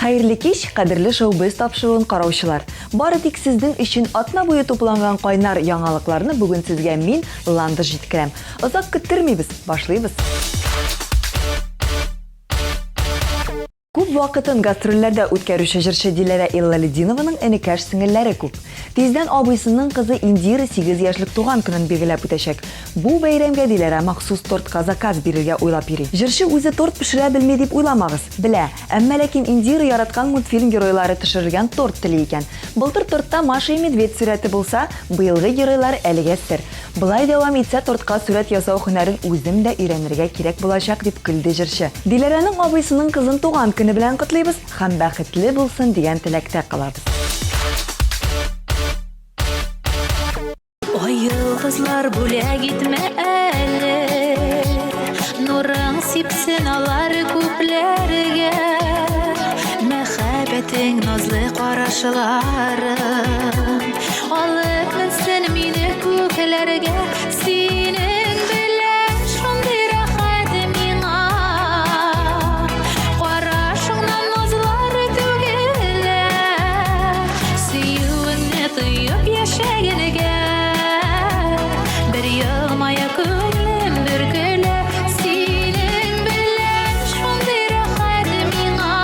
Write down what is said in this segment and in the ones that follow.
Хәерле кич, кадерле шоу-біз тапшыруын караучылар. Бары тик сезнең өчен атна буе тупланган кайнар яңалыкларны бүген сезгә мин Ландыш җиткерәм. Озак көттермибез, башлыйбыз. Күп вакытын гастрольләрдә үткәрүче җырчы Диләрә Иллалетдинованың энекәш сеңелләре күп. Тиздән абыйсының кызы Индира 8 яшьлек туган көнен билгеләп үтәчәк. Бу бәйрәмгә Диләрә махсус тортка заказ бирергә уйлап йөри. Җырчы үзе торт пешерә белми дип уйламагыз. Белә, әмма ләкин Индира яраткан мультфильм геройлары төшерелгән торт тели икән. Былтыр тортта Маша и Медведь сурәте булса, быелгы геройлар әлегә сер. Былай дәвам итсә, тортка сурәт ясау һөнәрен үзем дә өйрәнергә кирәк булачак дип көлде җырчы. Диләрәнең абыйсының кызын туган көне белән котлыйбыз һәм бәхетле булсын дигән теләктә калабыз. Ой, йылгызлар бүләк итмә әле, нурың сипсен алар күпләргә, мәхәббәтең назлы карашларың, алып менсен мине күкләргә, синең белән шундый рәхәт миңа, карашыңнан назлар түгелә, сөюеңне тоеп яшәгәнгә. Yılmaya күңлем бөркелә, синең белән шундый рәхәт миңа,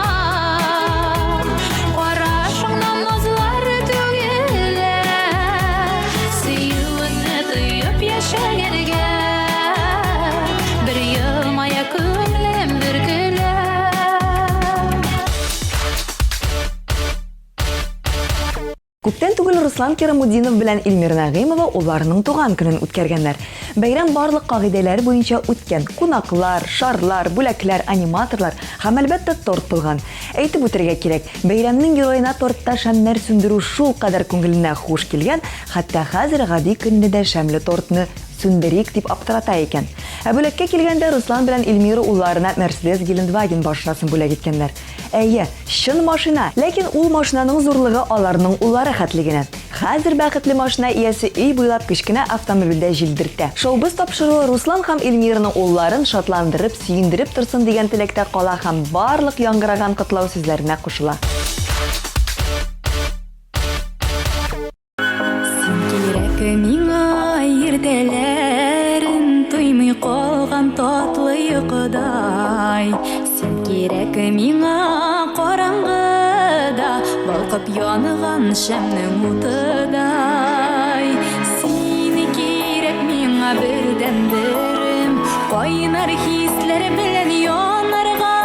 карашыңнан назлар түгелә, сөюеңне тоеп яшәгәнгә, бер елмая күңлем бөркелә. Күптән түгел Руслан Керамудинов белән Илмир Нагыймова уларының туган көнен үткәргәннәр. Бәйрәм барлык кагыйдәләре буенча үткән. Кунаклар, шарлар, бүләкләр, аниматорлар һәм әлбәттә торт булган. Әйтеп үтәргә кирәк, бәйрәмнең героена тортта шәмнәр сүндерү шул кадәр күңеленә хуш килгән, хәтта хәзер гади көнне дә шәмле тортны сүндерик дип аптырата икән. Ә бүләккә килгәндә Руслан белән Илмира улларына Mercedes Гелендваген машинасын бүләк иткәннәр. Әйе, чын машина, ләкин ул машинаның зурлыгы аларның уллары хәтлегенә. Хәзер бәхетле машина иясе өй буйлап кечкенә автомобильдә җилдертә. Шоу-біз тапшыруы Руслан һәм Илмираның улларын шатландырып, сөендереп торсын дигән теләктә кала һәм барлык яңгыраган котлау сүзләренә кушыла. Иртәләрен туймый калган татлы йокыдай, син кирәк миңа караңгыда, балкып янган шәмнең утыдай. Син кирәк миңа бердән-берем, кайнар хисләр белән янарга,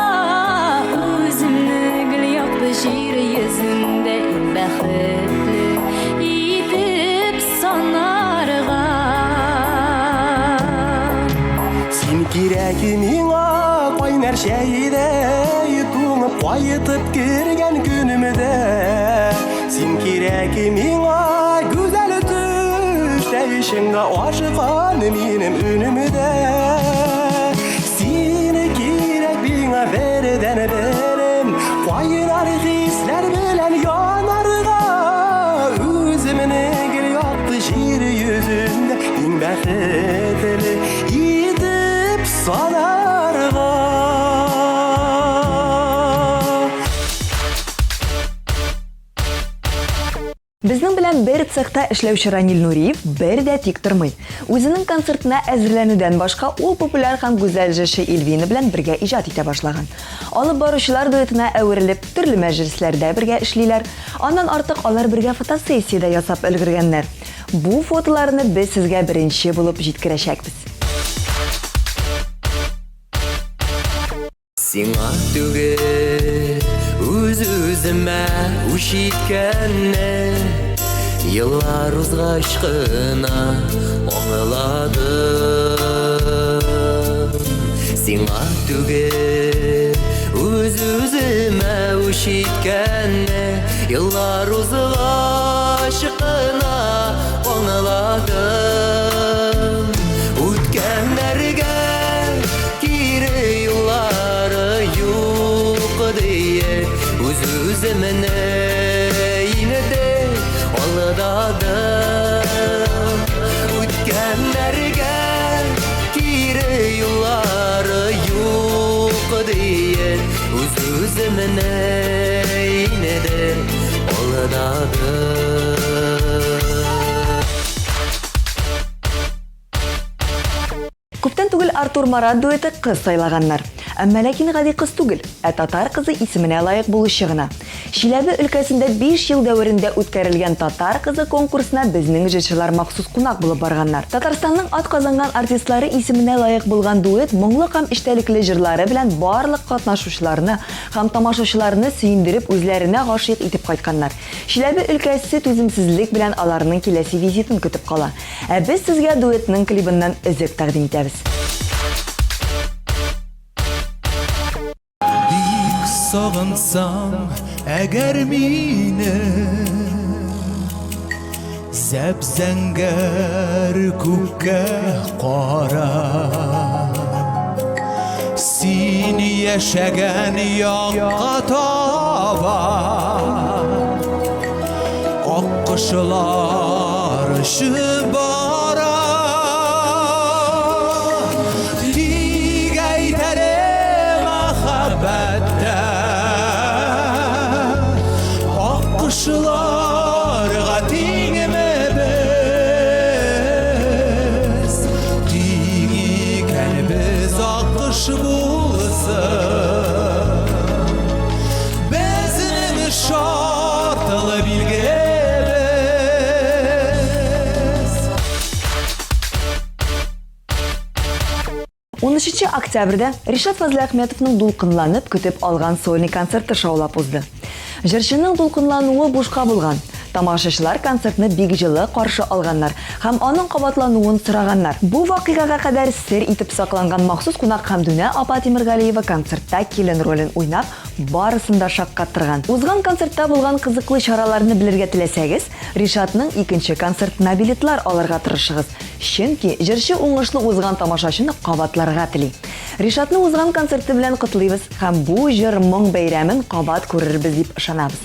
үземне гел якты җир йөзендә бәхетле итеп санарга. Кирәк миңа кайнар шәйдә, туңып кайтып кергән көнемдә. Син кирәк миңа гүзәл төштә, ишеңдә ашыган минем үнемдә. Син кирәк миңа бердән-берем, кайнар хисләр белән янарга, үземне гел якты җир йөзендә иң бәхетле санарга. Безнең белән бер цехта эшләүче Ранил Нуриев бер дә тик тормый. Үзенең концертына әзерләнүдән башка ул популяр һәм гүзәл җырчы Эльвина белән бергә иҗат итә башлаган. Алып баручылар дуэтына әверелеп, төрле мәҗлесләрдә бергә эшлиләр. Аннан артык алар бергә фотосессия ясап өлгергәннәр. Бу фотоларны без сезгә беренче булып җиткерәчәкбез. Сиңа түгел, үз-үземә үшиткәнне, еллар узгач кына аңладым. Сиңа түгел, үз-үземә үшиткәнне, еллар узгач кына аңладым. Үткәннәргә Үземне инде алдадым, үткәннәргә кире юллары юк диye, үз-үземне сынады. Күптән түгел Артур Марат дуэты кыз сайлаганнар. Әмма ләкин гади кыз түгел, татар кызы исеменә лаек булучы гына. Чиләбе өлкәсендә 5 ел дәверендә үткәрелгән татар кызы конкурсына безнең җырчылар махсус кунак булып барганнар. Татарстанның атказанган артистлары исеменә лаек булган дуэт моңлы һәм эчтәлекле җырлары белән барлык катнашучыларны һәм тамашачыларны сөендереп үзләренә гашыйк итеп кайтканнар. Чиләбе өлкәсе түземсезлек белән аларның киләсе визитын көтеп кала. Ә без сезгә дуэтның клибыннан өзек тәкъдим итәбез. Сағынсаң, әгәр мине зәп-зәңгәр күккә қара, син яшәгән якка таба аккошылар өчеп бара. Тик әйтәле мәхәббәттә аккошыларга тиңме без, тиң икән без аккош булсын, безнең шатлы билгебез. 13 октябрьдә Ришат Фазлыахметовның дулкынланып көтеп алган сольный концерты шаулап узды. Җырчының дулкынлануы бушка булган. Тамашачылар концертны бик җылы каршы алганнар һәм аның кабатлануын сораганнар. Бу вакыйгага кадәр сер итеп сакланган махсус кунак Хәмдүнә апа Тимергалиева концертта килен ролен уйнап, барысын да шаккаттырган. Узган концертта булган кызыклы чараларны белергә теләсәгез, Ришатның 2нче концертына билетлар алырга тырышыгыз. Чөнки җырчы уңышлы узган тамашачыны кабатларга тели. Ришатны узган концерты белән котлыйбыз һәм бу җыр моң бәйрәмен кабат күрербез дип ышанабыз.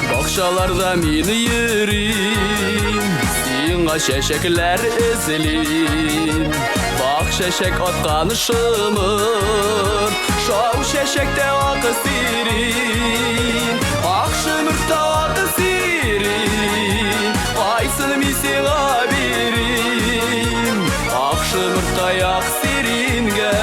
Бакчаларда мин йөрим, сиңа чәчәкләр эзлим. Бак чәчәк аткан шымыр, шау чәчәктә аты сирин. Ак шымырта аты сирин, кайсын мин сиңа бирим. Ак шымырта як сирингә,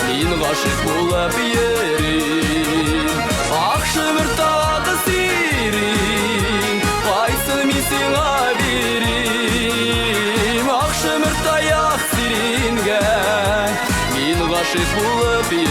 мин гашыйк булып йөрим. Ак шымырта аты сирин, кайсын мин сиңа бирим. Ак шымырта як сирингә, мин гашыйк булып йөрим.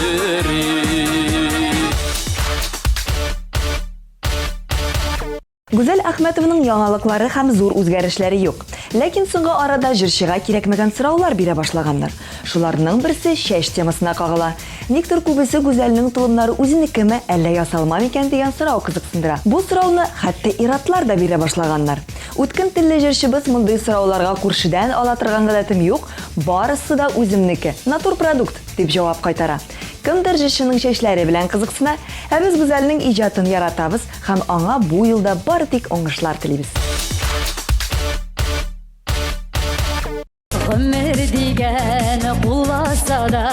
Гүзәл Әхмәтованың яңалыклары һәм зур үзгәрешләре юк. Ләкин соңгы арада җырчыга кирәкмәгән сораулар бирә башлаганнар. Шуларның берсе чәч темасына кагыла. Никтер күбесе Гүзәлнең тулымнары үзенекеме, әллә ясалма микән дигән сорау кызыксындыра. Бу сорауны хәтта иратлар да бирә башлаганнар. Үткен телле җырчыбыз мондый сорауларга күршедән ала торган гадәтем юк, барысы да үземнеке, натурпродукт дип җавап кайтара. Кемдер җырчының чәчләре белән кызыксына, ә без Гүзәлнең иҗатын яратабыз һәм аңа бу елда бары тик уңышлар телибез. Гомер дигән куласа да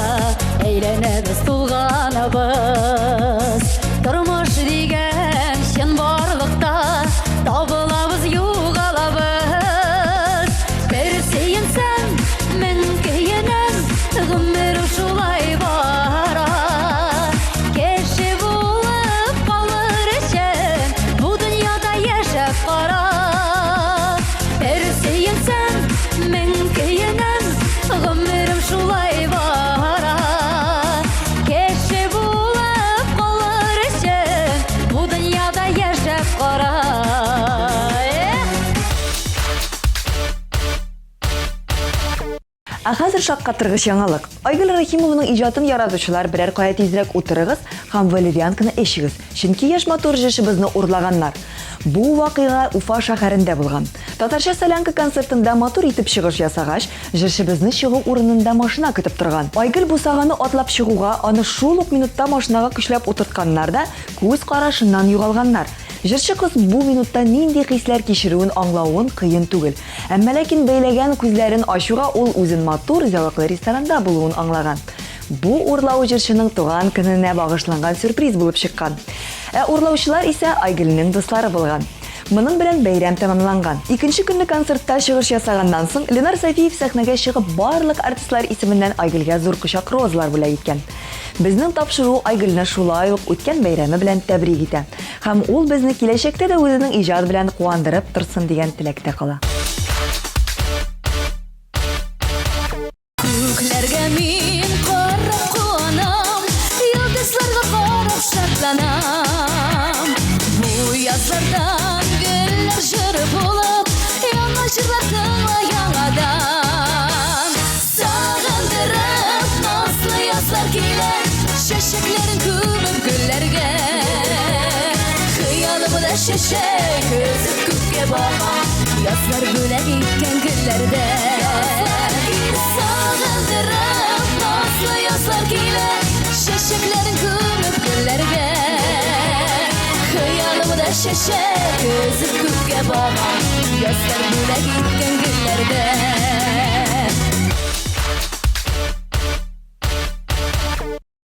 әйләнәбез тулганыбыз. Тормыш дигән чын барлыкта табылабыз югалабыз. Бер сөенсәм мен көенәм, гомер шулай бара. Кеше булып калыр өчен бу дөньяда яшәп кара. Бер сөенсәм мен көенәм, гомерем шулай бара. Кеше булып калыр өчен бу дөньяда яшәп кара. Ә хәзер шаккатыргыч яңалык. Айгөл Рахимованың иҗатын яратучылар берәр кая тизрәк утырыгыз һәм валерьянканы эчегез. Чөнки яшь матур җырчыбызны урлаганнар. Бу вакыйга Уфа шәһәрендә булган. Татарча солянка концертында матур итеп чыгыш ясагач, җырчыбызны чыгу урынында машина көтеп торган. Айгөл бусаганы атлап чыгуга, аны шул ук минутта машинага көчләп утыртканнар да күз карашыннан югалганнар. Җырчы кыз бу минутта нинди хисләр кичерүен аңлавын кыен түгел. Әмма ләкин бәйләгән күзләрен ачуга ул үзен матур зәвыклы ресторанда булуын аңлаган. Бу урлау җырчының туган көненә багышланган сюрприз булып чыккан. Урлаучылар исә Айгөлнең дуслары булган. Моның белән бәйрәм тәмамланган. Икенче көнне концертта чыгыш ясаганнан соң Ленар Сафиев сәхнәгә чыгып барлык артистлар исеменнән Айгөлгә зур кочак розалар бүләк иткән. Безнең тапшыру Айгөлне шулай ук үткән бәйрәме белән тәбрик итә. Һәм ул безне киләчәктә дә үзенең иҗат белән куандырып торсын дигән теләктә кала. Күкләргә мин карап куанам, йолдызларга карап шатланам. Бу язлардан гөлләр җыры булып, яңа җырлар тыңла яңадан. Сагындырып назлы язлар килә, чәчәкләрен күмеп гөлләргә. Хыялымда чәчәк өзеп күккә бара, язлар бүләк иткән гөлләрдә. Сагындырып назлы язлар килә, чәчәкләрен күмеп гөлләргә. Хыялымда чәчәк өзеп күккә бара, язлар бүләк иткән гөлләрдә.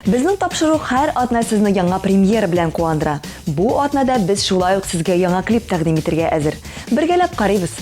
Безнең тапшыру һәр атна сезне яңа премьера белән куандыра. Бу атнада без шулай ук сезгә яңа клип тәкъдим итәргә әзер. Бергәләп карыйбыз.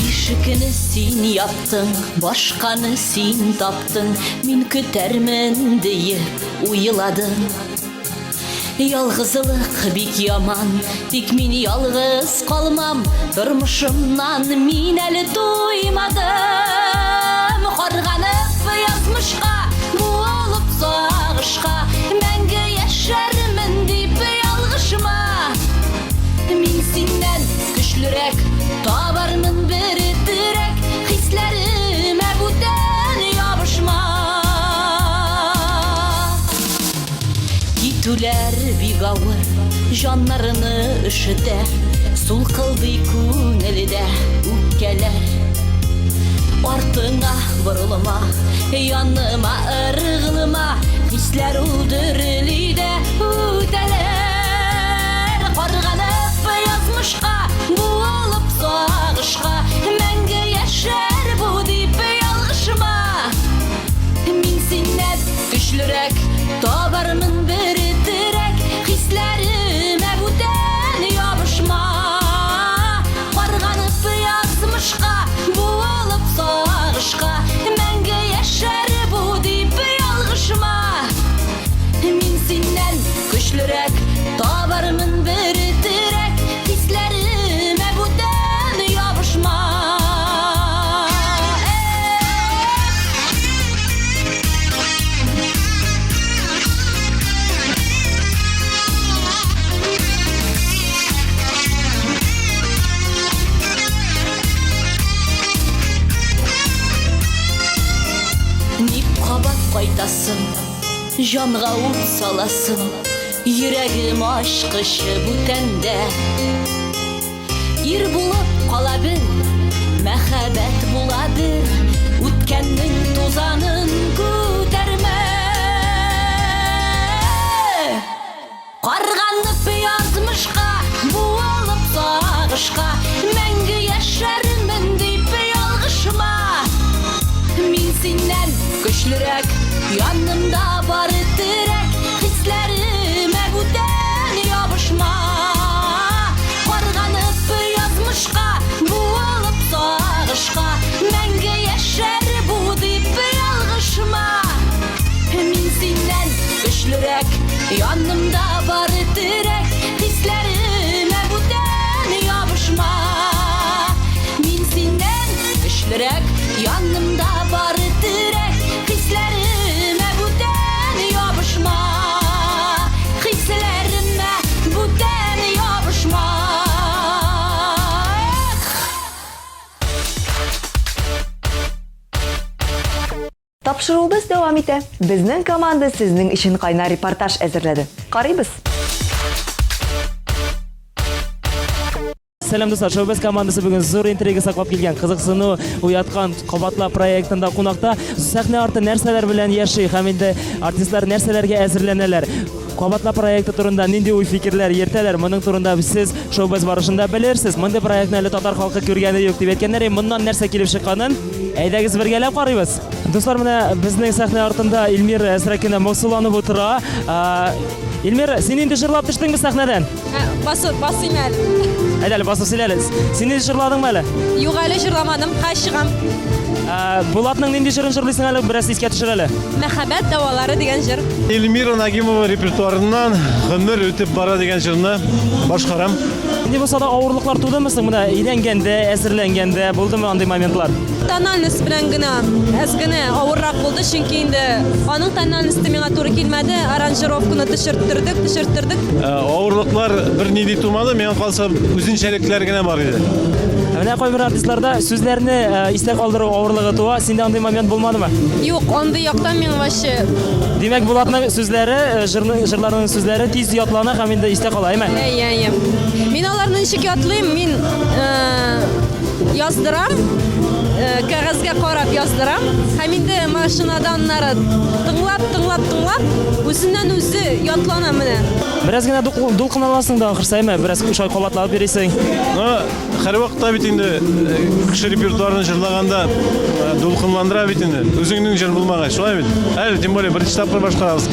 Ишекне син яптың, башканы син таптың, мин көтәрмен диеп уйладым. Ялгызлык бик яман, тик мин ялгыз калмам, тормышымнан мин әле туймадым. Карганып язмышка, буылып сагышка, мәңге яшәрмен дип ялгышма. Мин синнән көчлерәк, табармын бер терәк, хисләремә бүтән ябышма. Китүләр бик авыр, җаннарны өшетә, сулкылдый күңелдә үпкәләр. Артыңа борылма, яныма ыргылма, хисләр үдерли дә үтәләр. Карганып язмышка, буылып сагышка, мәңге яшәр бу дип ялгышма. Мин синнән көчлерәк, табармын бер терәк, хисләремә бүтән ябышма. Карганып язмышка, буылып сагышка, мәңге яшәр бу дип ялгышма. Мин синнән көчлерәк, табармын бер терәк, хисләремә бүтән ябышма. Ник кабат кайтасың, җанга ут саласың, йөрәгем ачкышы бүтәндә. Ир булып кала бел, мәхәббәт була бел, үткәннең тузанын күтәрмә. Карганып язмышка, буылып сагышка, мәңге яшәрмен дип ялгышма. Мин синнән көчлерәк, янымда бар терәк, хисләремә бүтән ябышма. Карганып язмышка, буылып сагышка, мәңге яшәр бу дип ялгышма. Мин синнән көчлерәк, янымда бар терәк, хисләремә бүтән ябышма. Мин синнән көчлерәк, янымда бар терәк, хисләремә бүтән ябышма. Хисләремә бүтән ябышма. Тапшыруыбыз дәвам итә. Безнең команда сезнең өчен кайнар репортаж әзерләде. Карыйбыз. Сәлем достар, Шоубез командасы бүген зур интрига саклап килгән, кызыксыну уяткан Кабатла проектында кунакта. Сәхнә арты нәрсәләр белән яши һәм инде артистлар нәрсәләргә әзерләнәләр. Кабатла проекты турында нинди уй фикерләр йөртәләр, моның турында сез Шоубез барышында белерсез. Мондый проектны әле татар халкы күргәне юк дип әйткәннәр, моннан нәрсә килеп чыкканын әйдәгез бергәләп карыйбыз. Достар, менә безнең сәхнә артында Илмир әсрәкенә моңсуланып утыра. Илмир, син инде җырлап төштеңме сәхнәдән? Басыйм әле. Әйдәле басып сөйләле. Син инде җырладыңмы әле? Юк әле җырламадым, кайчыгам. Булатның нинди җырын җырлыйсың әле? Бераз искә төшер әле. Мәхәббәт давалары дигән җыр. Эльмира Нагимова репертуарыннан «Гомер үтеп бара» дигән җырны башкарам. Инде булса да авырлыклар тудымы соң менә өйләнгәндә, әзерләнгәндә булдымы андый моментлар? Тональность белән генә әз генә авыррак булды, чөнки инде аның тональности миңа туры килмәде. Аранжировканы төшерттірдік. Авырлыклар берни ди тумады, миңа калса үзенчәлекләр генә бар иде. Менә кайбер артистларда сүзләрне истә калдыру авырлыгы туа, синдә андый момент булмадымы? Юк, андый яктан мин вообще. Димәк, Булатның сүзләре, җырларның сүзләре тиз ятлана һәм инде истә кала, әйме? Мин аларны ничек ятлыйм, мин яздырам, кәгазьгә карап яздырам, һәм инде машинадан нары тыңлап, үзеннән үзе ятлана менә. Бераз генә дулкыналасың да ахырса, әйме? Бераз шулай кабатлап йөрисең. Һәр вакытта бит инде кеше репертуарын җырлаганда дулкынландыра бит инде. Үзеңнең җыр булмагач, шулай бит. Әле тем более беренче тапкыр башкарабыз.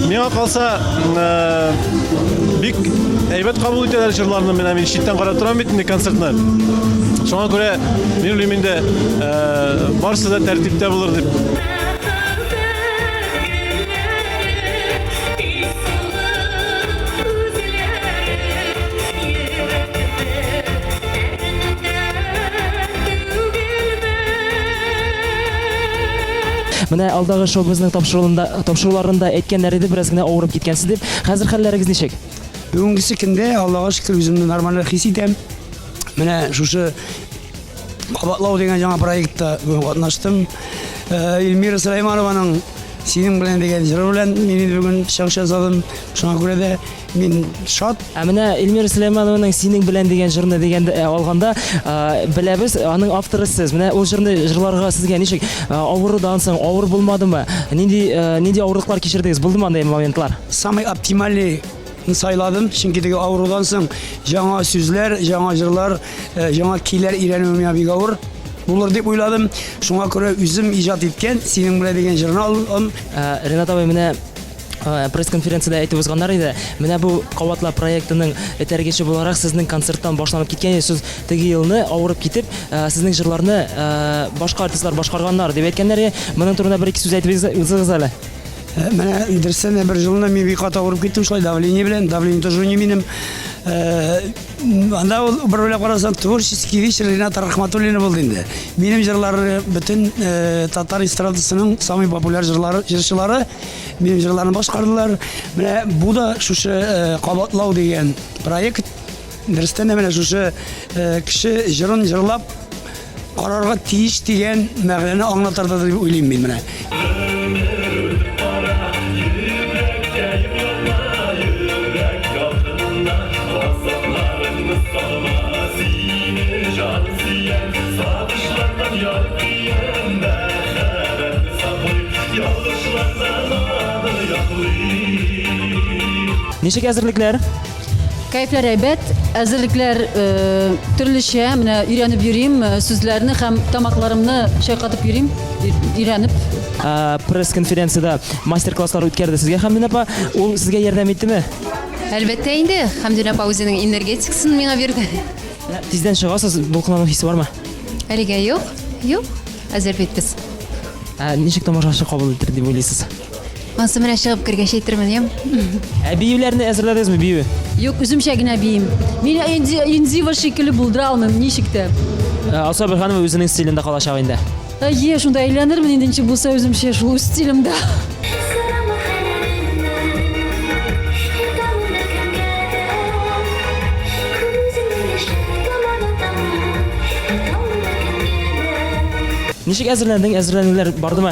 Миңа калса бик әйбәт кабул итәләр җырларны, мин читтән карап торам бит инде концертны. Шуңа күрә мин уйлыйм инде барысы да тәртиптә булыр дип. Менә алдагы Шоубезның тапшыруларында әйткәннәр иде, бераз генә авырып киткәнсез дип. Хәзер хәлләрегез ничек? Бүгенге көндә Аллага шөкер үземне нормаль хис итәм. Менә шушы Кабатлау дигән яңа проектта катнаштым. Эльмира Сулайманованың «Синең белән» дигән җыры белән мин бүген чыгыш ясадым. Шуңа күрә дә мин шат. Менә Эльмира Сулайманованың «Синең белән» дигән җырны дигәндә алганда беләбез, аның авторы сез. Менә ул җырны җырларга сезгә ничек авырудан соң авыр булмадымы? Нинди авырлыклар кичердегез? Булдымы андай моментлар? Самый оптимальный сайладым, чөнки теге авырудан соң жаңа сүзләр, жаңа җырлар, жаңа көйләр өйрәнүем бик авыр булыр дип уйладым. Шуңа күрә үзем иҗат иткән «Синең белән» дигән җырны алдым. Ренат абый, менә пресс-конференцияда әйтеп узганнар иде. Менә бу Кабатла проектының этәргече буларак сезнең концерттан башланып киткән сез теге елны авырып китеп, сезнең җырларны башка артистлар башкарганнар дип әйткәннәр. Моның турында бер-ике сүз әйтеп узыгыз әле. Менә дөрестән бер җылны мин бик каты авырып киттем, шулай давление белән, давление тоже не минем. Анда ул бер уйлап карасам, творческий вечер Ренат Рахматуллина булды инде. Минем җырлары бөтен татар эстрадасының самый популяр җырчылары минем җырларны башкардылар. Менә бу да шушы Кабатлау дигән проект. Дөрестән менә шушы кеше җырын җырлап карарга тиеш дигән мәгънәне аңлатырды дип уйлыйм мин менә. Ничек әзерлекләр? Кайфлар әйбәт, әзерлекләр төрлечә, менә өйрәнеп йөрим, сүзләрне һәм тамакларымны чайкатып йөрим, өйрәнеп. Пресс-конференцияда мастер-класслар үткәрде сезгә Хәмдин апа, ул сезгә ярдәм иттеме? Әлбәттә инде, Хәмдин апа үзенең энергетикасын миңа бирде. Тиздән чыгасыз, булкынану хисе бармы? Әлегә юк, әзер битбез. Ничек тамашачы кабул итер дип уйлыйсыз? Ансы менә чыгып кергәч әйтермен. Биюләрне әзерләдегезме, бию? Юк, үземчә генә биим. Мин инзива шикелле булдыра алмыйм, ничек тә. Асабир ханым үзенең стилендә калачак инде. Шунда әйләнермен инде, ничек булса үземчә шул стилемдә. Ничек әзерләндең? Әзерләнүләр бардымы?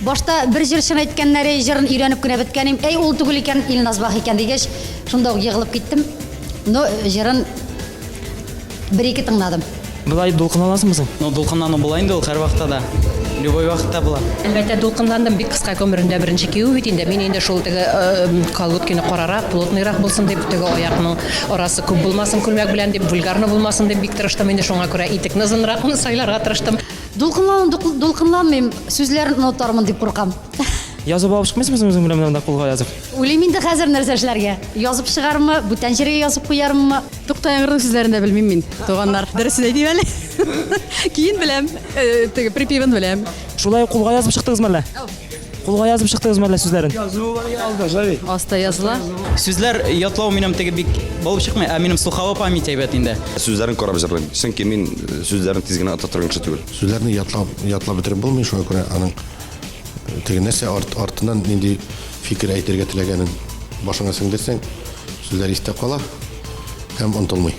Башта бер җырчын әйткәннәре җырын өйрәнеп кенә беткәнем. Әй ул түгел икән, Илназ Бах икән дигәч, шунда ук егылып киттем. Но җырын бер-ике тыңладым. Булай дулкын аласыңмы? Ну, дулкынлану була инде ул һәр вакытта. Любой вакытта була. Әлбәттә дулкынландым бик кыска гомерендә беренче кию бит инде. Мин инде шул теге колготканы карарак, плотныйрак булсын дип, теге аякның арасы күп булмасын күлмәк белән дип, вульгарны булмасын дип бик тырыштым инде. Шуңа күрә итекне озынрак сайларга тырыштым. Дулкынланмыйм, сүзләрен онытармын дип куркам. Язып алып чыкмыйсызмы үзең белән монда кулга язып? Уйлыйм инде хәзер нәрсә эшләргә. Язып чыгармы, бүтән җиргә язып куярмы? Туктаеңгырның сүзләрен дә белмим мин. Туганнар, дөресен әйтим әле. Киен беләм, теге припевын беләм. Шулай кулга язып чыктыгызмы әллә? Кулга язып чыктыгызмы әллә сүзләрен? Аста языла. Сүзләр ятлау минем теге бик булып чыкмый, ә минем слуховой память әйбәт инде. Сүзләрен карап җырлыйм. Чөнки мин сүзләрен тиз генә ата торган кеше түгел. Сүзләрне ятлап бетереп булмый, шуңа күрә аның теге нәрсә артыннан нинди фикер әйтергә теләгәнен башыңа сеңдерсәң, сүзләр истә кала һәм онытылмый.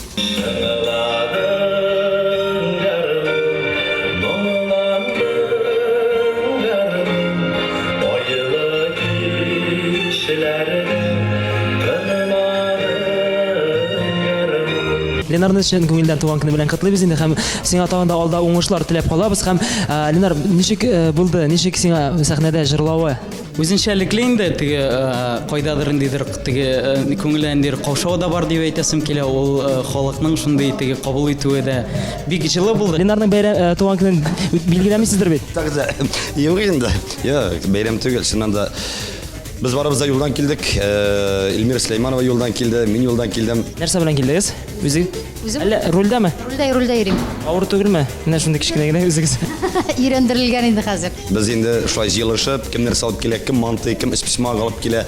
Ленарны өчен күңелдән туган көне белән котлыйбыз инде һәм сиңа тагын да алда уңышлар теләп калабыз һәм Ленар, ничек булды? Ничек сиңа сәхнәдә җырлавы? Үзенчәлекле инде теге кайдадыр индидер теге күңелендер каушау да бар дип әйтәсем килә. Ул халыкның шундый теге кабул итүе дә бик җылы булды. Ленарның бәйрәм туган көнен билгеләмисездер бит? Юк инде. Я бәйрәм түгел, шуннан да без барыбыз да юлдан килдек. Илмир Сулейманова юлдан килде, мин юлдан килдем. Нәрсә белән килдегез? Үзең? Үзем Әллә рольдәме? рульдә йөрим. Авыр түгелме? Менә шундый кичкенә генә үзегез. Өйрәндерелгән инде хәзер. Без инде шулай җыелышып, кемнәр салып килә, кем манты, кем исписьма алып килә,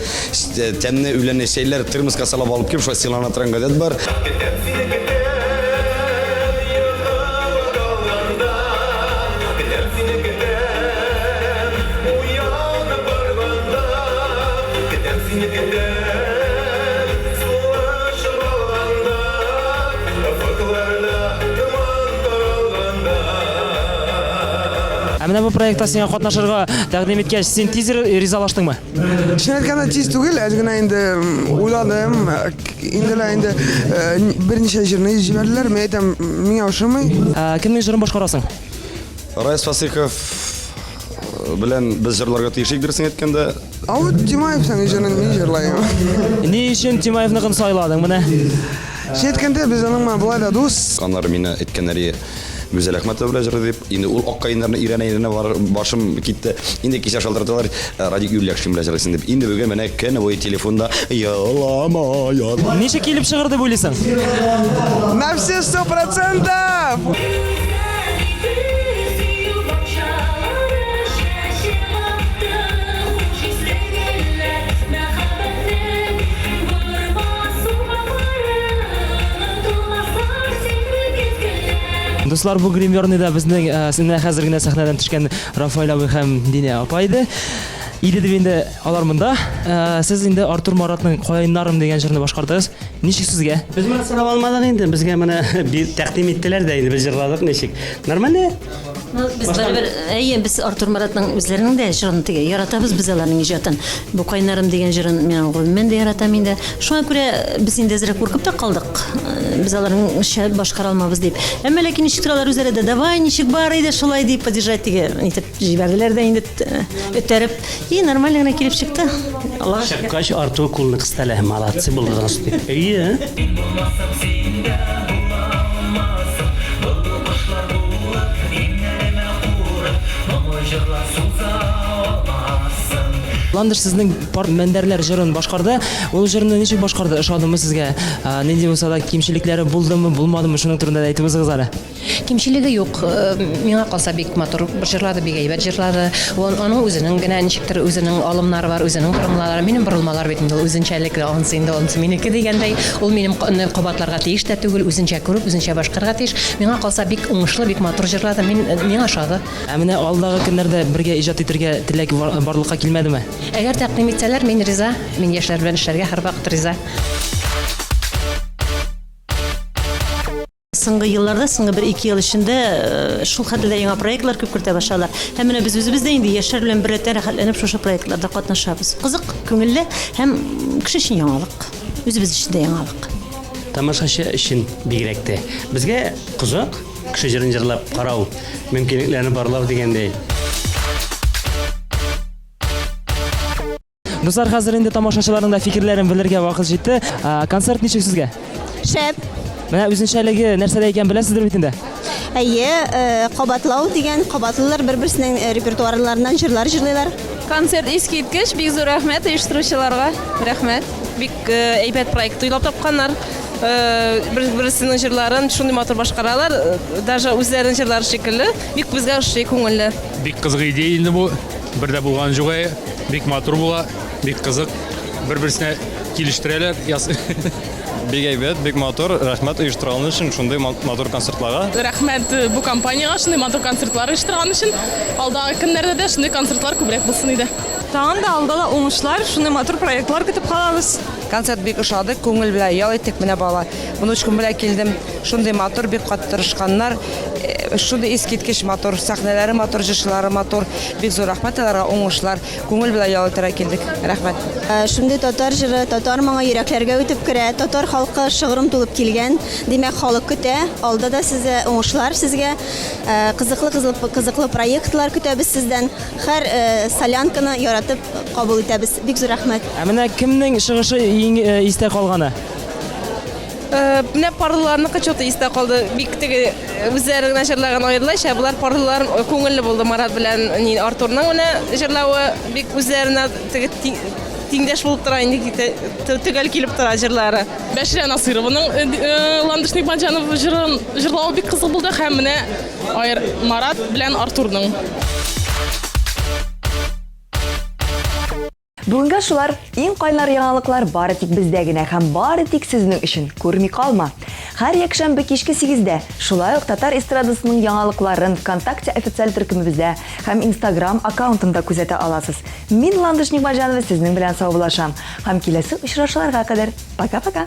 тәмне үләнне шәйләр термоска салып алып килеп, шулай сыйлана торган гадәт бар. Менә бу проектта сиңа катнашырга тәкъдим иткәч, син тиз ризалаштыңмы? Чын әйткәндә тиз түгел, аз гына инде уйладым. Инде берничә җырны җибәрделәр, мен әйтәм, миңа ошамый. Кемнең җырын башкарасың? Раис Фасихов белән без җырларга тиешик дөресен әйткәндә. Авыт Тимаев сәнгә җырын мин җырлайм. Ни өчен Тимаевны сайладың менә? Әйткәндә без аның булай да дус. Аннары мине әйткәннәре Гүзәл Әхмәтов белән җырлый дип, инде ул аккаеннарны өйрәнә башым китте. Инде кичә шалтыраталар, Радик Юльяшин белән җырлыйсың дип. Инде бүген менә көне буе телефонда ялама. Ничек килеп чыгыр дип уйлыйсың? На все 100%! Дуслар, бу гримерныйда безнең синә хәзер генә сәхнәдән төшкән Рафаэль абый һәм Диня апа иде. Иде дип инде алар монда. Сез инде Артур Маратның Каеннарым дигән җырны башкардыгыз. Ничек сезгә? Без моны сынап алмадык инде. Безгә моны тәкъдим иттеләр дә инде без җырладык ничек. Нормально? Biz baribir, biz Артур Маратның үзләренең дә җырын теге яратабыз без аларның иҗатын. Бу Каеннарым дигән җырын мен дә яратам инде. Шуңа күрә без инде әзрәк куркып та калдык. Без аларның шәп башкара алмабыз дип. Әмма ләкин ничек алар үзләре дә давай ничек бар иде шулай дип поддержать диге итеп җибәрделәр дә инде өтәреп. И нормально гына килеп чыкты. Аллаһ Шәккәч Артур кулны кыстале, молодцы булдыгыз дип. Әйе. Ландыш сезнең мәндәрләр җырын башкарды. Ул җырны ничек башкарды? Ышандымы сезгә? Нинди булса да кимчелекләре булдымы, булмадымы? Шуның турында әйтеп үзегез әле. Кимчелеге юк. Миңа калса бик матур җырлады, бик әйбәт җырлады. Аның үзенең генә ничектер үзенең алымнары бар, үзенең борылмалары. Минем борылмалар бит инде үзенчәлекле ансы инде ансы минеке дигәндәй. Ул минем кабатларга тиеш тә түгел, үзенчә күреп, үзенчә башкарга тиеш. Миңа калса бик уңышлы, бик матур җырлады. Миңа ошады. Менә алдагы көннәрдә бергә иҗат итәргә теләк барлыкка килмәдеме? Әгәр тәкъдим итсәләр, мин риза. Мин яшьләр белән эшләргә һәрвакыт риза. соңгы елларда, соңгы бер 2 ел эчендә шул хәтле яңа проектлар күп кертә башлалар. Һәм менә без үзебез дә инде яшьләр белән бер рәхәтләнеп шушы проектларда катнашабыз. Кызык, күңелле һәм кеше өчен яңалык. Үзебез өчен дә яңалык. Тамашачы өчен бигрәк тә. Безгә кызык, кеше җырын җырлап карау, мөмкинлекләрне барлау дигәндәй. Дуслар, хәзер инде тамашачыларның да фикерләрен белергә вакыт җитте. Концерт ничек сезгә? Шәп. Менә үзенчәлеге нәрсәдә икән беләсездер бит инде. Әйе, кабатлау дигән кабатлылар бер-берсенең репертуарларыннан җырлар җырлыйлар. Концерт искиткеч, бик зур рәхмәт оештыручыларга. Рәхмәт. Бик әйбәт проект уйлап тапканнар. Бер-берсенең җырларын шундый матур башкаралар, даже үзләренең җырлары шикелле, бик безгә ошый күңелле. Бик кызык идея инде бу. Бердә булган juгай, бик матур була, бик кызык. Бер-берсенә килештерәләр. Бик әйбәт, бик матур. Рәхмәт оештырган өчен шундый матур концертларга. Рәхмәт бу компанияга шундый матур концертлар оештырган өчен. Алдагы көннәрдә дә шундый концертлар күбрәк булсын иде. Тагын да алдыда уңышлар, шундый матур проектлар көтеп калабыз. Концерт бик ошады, күңел белән ял иттек менә бала. Буны үч көн белән килдем. Шундый матур, бик каты тырышканнар. Шундый искиткеч матур, сәхнәләре матур, җышлары матур. Бик зур рәхмәт аларга, уңышлар. Күңел белән ял итәргә килдек. Рәхмәт. Шундый татар җыры, татар моңа йөрәкләргә үтеп керә, татар халкы шыгрым тулып килгән. Димәк, халык көтә. Алда да сезгә уңышлар, сезгә кызыклы проектлар көтәбез сездән. Һәр солянканы яратып кабул итәбез. Бик зур рәхмәт. Менә кемнең чыгышы истә калганы? Менә парлыларны кычоты истә калды. Бик теге үзләренә җырлаган аерылайча, булар парлылар күңелле булды. Марат белән Артурның менә җырлавы бик үзләренә теге тиңдәш булып тора инде, төгәл килеп тора җырлары. Бәширә Насыйрованың Ландышник Банҗанов җырлавы бик кызык булды һәм менә Марат белән Артурның. Бүгенге шулар иң кайнар яңалыклар бары тик бездә генә һәм бары тик сезнең өчен. Күрми калма. Һәр якшәмбе кичке 8-дә шулай ук Татар эстрадасының яңалыкларын ВКонтакте официаль төркемебездә һәм Instagram аккаунтында күзәтә аласыз. Мин Ландышник Банҗанова сезнең белән саубуллашам. Һәм киләсе очрашуларга кадәр пока-пока.